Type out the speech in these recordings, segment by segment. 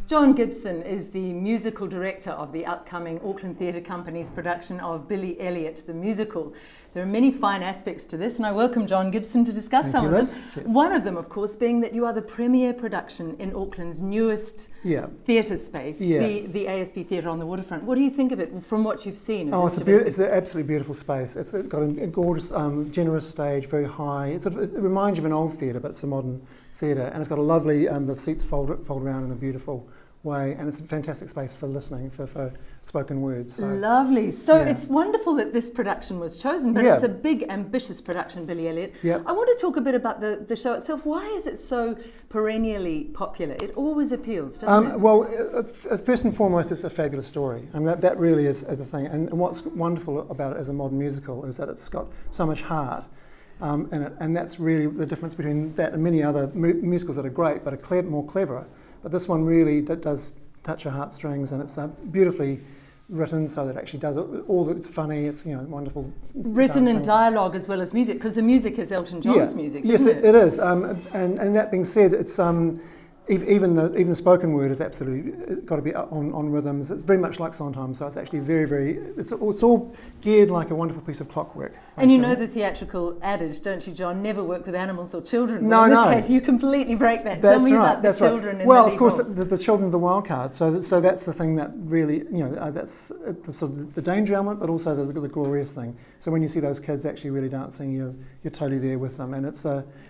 John Gibson is the musical director of the upcoming Auckland Theatre Company's production of Billy Elliot, the musical. There are many fine aspects to this, and I welcome John Gibson to discuss some of them. Cheers. One of them, of course, being that you are the premier production in Auckland's newest theatre space, the ASB Theatre on the Waterfront. What do you think of it from what you've seen? It's an absolutely beautiful space. It's got a gorgeous, generous stage, very high. It reminds you of an old theatre, but it's a modern theatre, and it's got a lovely, the seats fold around in a beautiful way, and it's a fantastic space for listening, for spoken words. So, lovely. So it's wonderful that this production was chosen, but it's a big, ambitious production, Billy Elliot. I want to talk a bit about the show itself. Why is it so perennially popular? It always appeals, doesn't it? Well, first and foremost, it's a fabulous story, and that really is the thing. And what's wonderful about it as a modern musical is that it's got so much heart in it, and that's really the difference between that and many other musicals that are great but are more clever. But this one really does touch your heartstrings, and it's beautifully written, so that it actually does all that. It's funny, it's wonderful. Written dancing. in dialogue as well as music, because the music is Elton John's music. Yes, isn't it is. And that being said, it's even the spoken word is absolutely got to be on rhythms. It's very much like Sondheim, so it's actually very. It's all geared like a wonderful piece of clockwork. And you know the theatrical adage, don't you, John? Never work with animals or children. No, in this case, you completely break that. That's Tell me right. about the children. Well, of course, the children are the wild card. So that's the thing that really, that's sort of the danger element, but also the glorious thing. So when you see those kids actually really dancing, you're totally there with them, and it's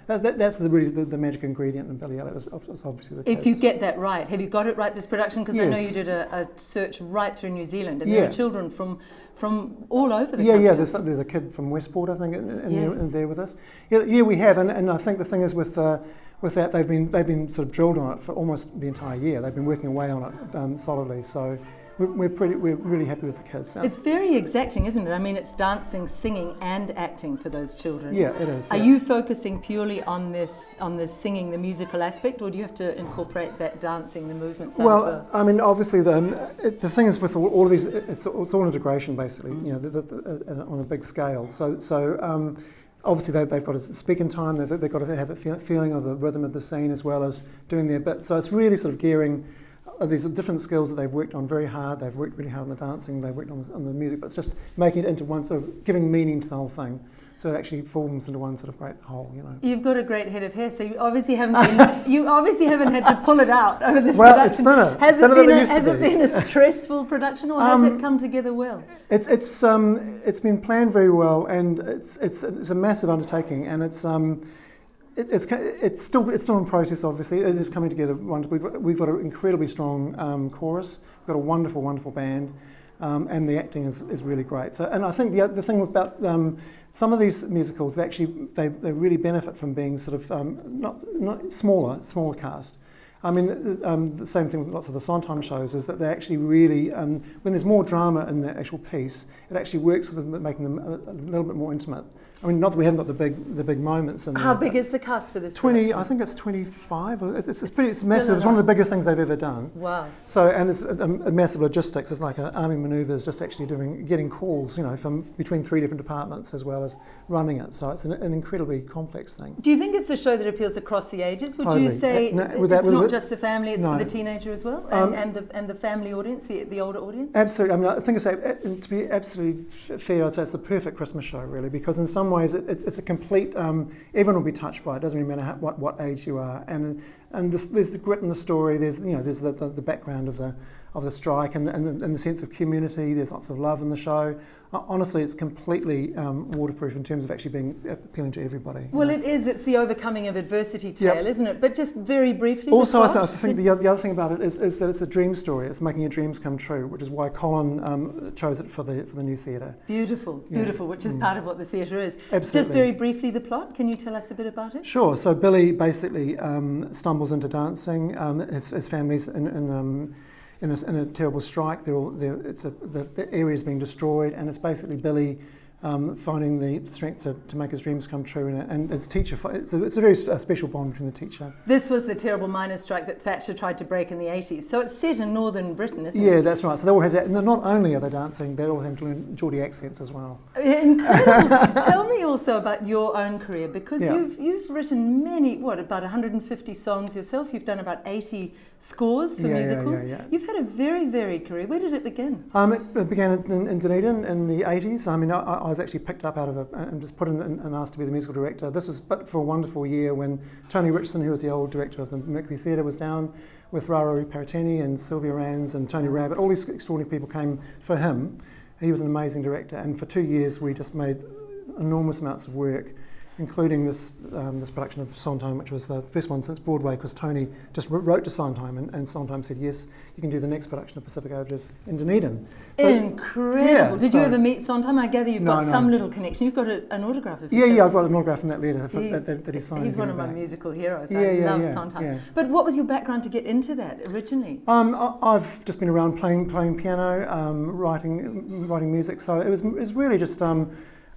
that's really the magic ingredient in Billy Elliot. Is obviously the kids. If you get that right, have you got it right this production? Because I know you did a search right through New Zealand, and there are children from all over the country. There's a kid from Westport, I think, in there with us. Yeah, we have, and I think the thing is with that they've been sort of drilled on it for almost the entire year. They've been working away on it solidly. So we're really happy with the kids. It's very exacting, isn't it? I mean, it's dancing, singing, and acting for those children. Yeah, it is. Are you focusing purely on this singing, the musical aspect, or do you have to incorporate that dancing, the movement side as well? I mean, obviously the thing is with all of these, it's all integration basically. On a big scale. So obviously they've got to speak in time. They've got to have a feeling of the rhythm of the scene as well as doing their bit. So it's really sort of gearing. These are different skills that they've worked on very hard. They've worked really hard on the dancing. They've worked on the music, but it's just making it into one sort of giving meaning to the whole thing. So it actually forms into one sort of great whole, You've got a great head of hair, so you obviously haven't had to pull it out over this production. It's thinner. Has it been a stressful production, or has it come together well? It's been planned very well, and it's a massive undertaking, and it's still in process. Obviously, it is coming together wonderfully. We've got an incredibly strong chorus. We've got a wonderful band, and the acting is really great. So, and I think the thing about some of these musicals, they really benefit from being sort of not smaller cast. I mean, the same thing with lots of the Sondheim shows is that they actually really, when there's more drama in the actual piece, it actually works with them, making them a little bit more intimate. I mean, not that we haven't got the big moments in there. How big is the cast for this? 20, I think it's 25. It's massive. It's one of the biggest things they've ever done. Wow. So, and it's a massive logistics. It's like an army manoeuvres, just actually getting calls, from between 3 different departments as well as running it. So it's an incredibly complex thing. Do you think it's a show that appeals across the ages? Would Totally. you say it's not just the family, it's for the teenager as well, and the family audience, the older audience? Absolutely. I mean, I think to be absolutely fair, I'd say it's the perfect Christmas show, really, because in some ways it's a complete. Everyone will be touched by it. It doesn't really matter what age you are, and there's the grit in the story. There's the background of the strike and the sense of community. There's lots of love in the show. Honestly, it's completely waterproof in terms of actually being appealing to everybody. Well, it is. It's the overcoming of adversity tale, isn't it? But just very briefly. Also, I think the other thing about it is that it's a dream story. It's making your dreams come true, which is why Colin chose it for the new theatre. Beautiful, which is part of what the theatre is. Absolutely. Just very briefly, the plot. Can you tell us a bit about it? Sure. So Billy basically stumbles into dancing. His family's in a terrible strike. The area is being destroyed, and it's basically Billy finding the strength to make his dreams come true, and it's teacher. It's a very special bond between the teacher. This was the terrible miners' strike that Thatcher tried to break in the 80s. So it's set in northern Britain, isn't it? Yeah, that's right. So they all had to, not only are they dancing, they all have to learn Geordie accents as well. Incredible. Tell me also about your own career, because you've written about 150 songs yourself. You've done about 80 scores for musicals. You've had a very varied career. Where did it begin? It began in Dunedin in the 80s. I mean, I was actually picked up out of and just put in and asked to be the musical director. This was but for a wonderful year when Tony Richardson, who was the old director of the Mercury Theatre, was down with Raro Paratini and Sylvia Rands and Tony Rabbit. All these extraordinary people came for him. He was an amazing director, and for 2 years we just made enormous amounts of work, including this production of Sondheim, which was the first one since Broadway, because Tony just wrote to Sondheim, and Sondheim said, yes, you can do the next production of Pacific Overs in Dunedin. So, incredible. Did you ever meet Sondheim? I gather you've got some little connection. You've got an autograph of him. Yeah, I've got an autograph in that letter that he signed. He's one of my musical heroes. I love Sondheim. Yeah. But what was your background to get into that originally? I've just been around playing piano, writing music, so it was really just...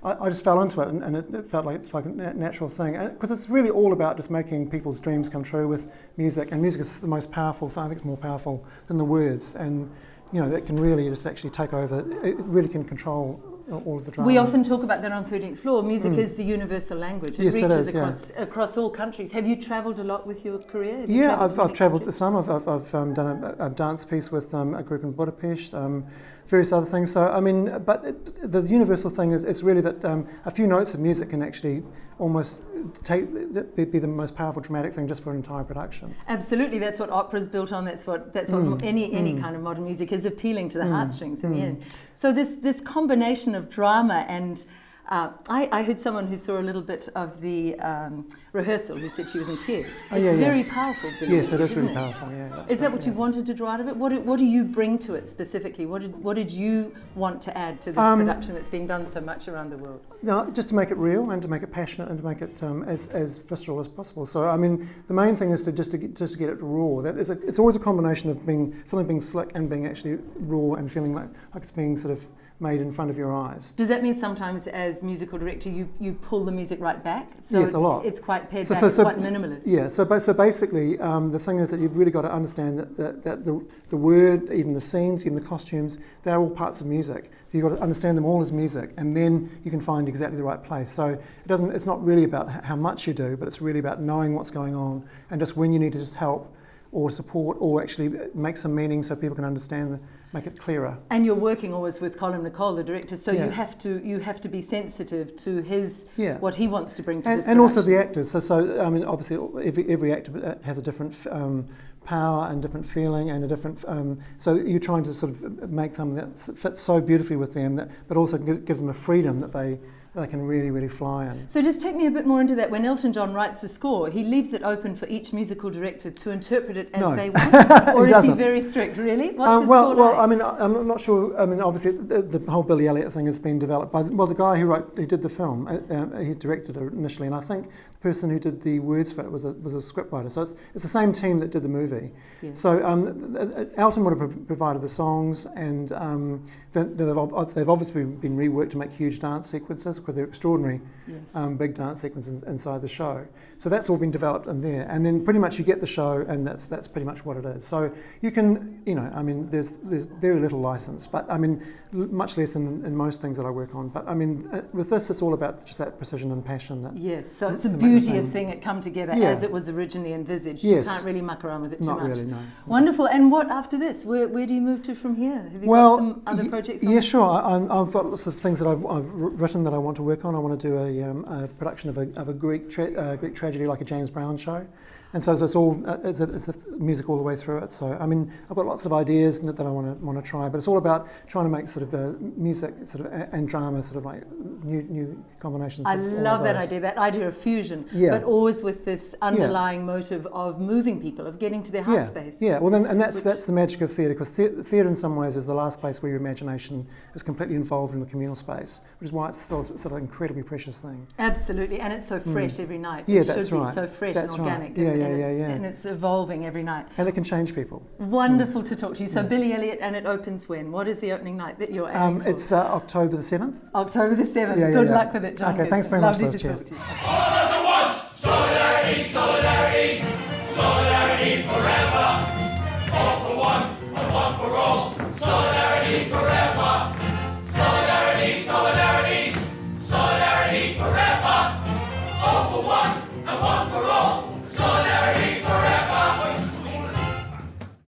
I just fell into it, and it felt like a natural thing, because it's really all about just making people's dreams come true with music, and music is the most powerful thing. I think it's more powerful than the words, and that can really just actually take over. It really can control all of the drama. We often talk about that on 13th Floor. Music is the universal language. It reaches across all countries. Have you travelled a lot with your career? I've travelled to some. I've done a dance piece with a group in Budapest. Various other things. So, I mean, but the universal thing is it's really that a few notes of music can actually almost be the most powerful dramatic thing just for an entire production. Absolutely, that's what opera's built on. That's what any kind of modern music is, appealing to the heartstrings in the end. So this combination of drama and I heard someone who saw a little bit of the rehearsal who said she was in tears. It's very powerful, Billy. Yes, it is really powerful. Yeah, is that what you wanted to draw out of it? What do you bring to it specifically? What did you want to add to this production that's been done so much around the world? No, just to make it real and to make it passionate and to make it as visceral as possible. So I mean, the main thing is to get it raw. It's always a combination of something being slick and being actually raw and feeling like it's being sort of made in front of your eyes. Does that mean sometimes as musical director you pull the music right back? So yes, a lot. It's quite pared back, it's quite minimalist. Yeah, so basically the thing is that you've really got to understand that the word, even the scenes, even the costumes, they're all parts of music. So you've got to understand them all as music, and then you can find exactly the right place. So it's not really about how much you do, but it's really about knowing what's going on and just when you need to just help or support or actually make some meaning so people can understand make it clearer. And you're working always with Colin Nicole, the director, so you have to be sensitive to his what he wants to bring to this production. And also the actors. So I mean, obviously every actor has a different power and different feeling and a different. So you're trying to sort of make something that fits so beautifully with them, but also gives them a freedom that they can really, really fly in. So just take me a bit more into that. When Elton John writes the score, he leaves it open for each musical director to interpret it as they want? Or is he very strict, really? What's his score like? Well, I mean, I'm not sure. I mean, obviously, the whole Billy Elliot thing has been developed by, the guy who did the film, he directed it initially, and I think the person who did the words for it was a scriptwriter. So it's the same team that did the movie. Yes. So Elton would have provided the songs, and they've obviously been reworked to make huge dance sequences, because they're extraordinary big dance sequences inside the show. So that's all been developed in there, and then pretty much you get the show, and that's pretty much what it is. So you can, I mean, there's very little license, but I mean, much less than in most things that I work on. But I mean, with this, it's all about just that precision and passion. So it's the beauty of seeing it come together as it was originally envisaged. You can't really muck around with it too much. Not really, no. Wonderful. And what after this? Where do you move to from here? Have you got some other projects on? Yeah, sure. I've got lots of things that I've written that I want to work on. I want to do a production of a Greek tragedy, like a James Brown show. And so it's a music all the way through it. So I mean, I've got lots of ideas that I want to try, but it's all about trying to make sort of music sort of and drama sort of like new combinations. I love that idea. That idea of fusion, but always with this underlying motive of moving people, of getting to their heart space. Yeah. Well, then, and that's the magic of theatre, because theatre in some ways is the last place where your imagination is completely involved in the communal space, which is why it's sort of an incredibly precious thing. Absolutely, and it's so fresh every night. Yeah, it should be so fresh and organic. and it's evolving every night. And it can change people. Wonderful to talk to you. So Billy Elliot, and it opens when? What is the opening night that you're aiming for? It's October the 7th. October the 7th. Good luck with it, John Gibson. Thanks very much. Lovely to talk to you. All of us at once! Solidarity, solidarity!